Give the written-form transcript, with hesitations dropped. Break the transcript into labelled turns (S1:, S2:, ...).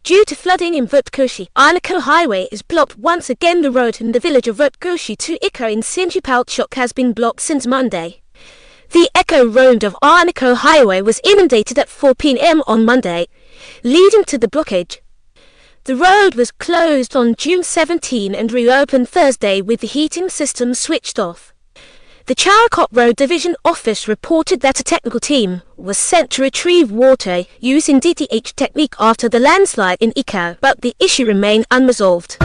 S1: Due to flooding in Votekoshi, Arnico highway is blocked once again. The road in the village of Votekoshi to Iko in Sinjupalchok has been blocked since Monday. The Echo Road of Arnico highway was inundated at 4 p.m. on Monday, leading to the blockage. The road was closed on June 17 and reopened Thursday with the heating system switched off. The Charakot Road Division Office reported that a technical team was sent to retrieve water using DTH technique after the landslide in Iko, but the issue remained unresolved.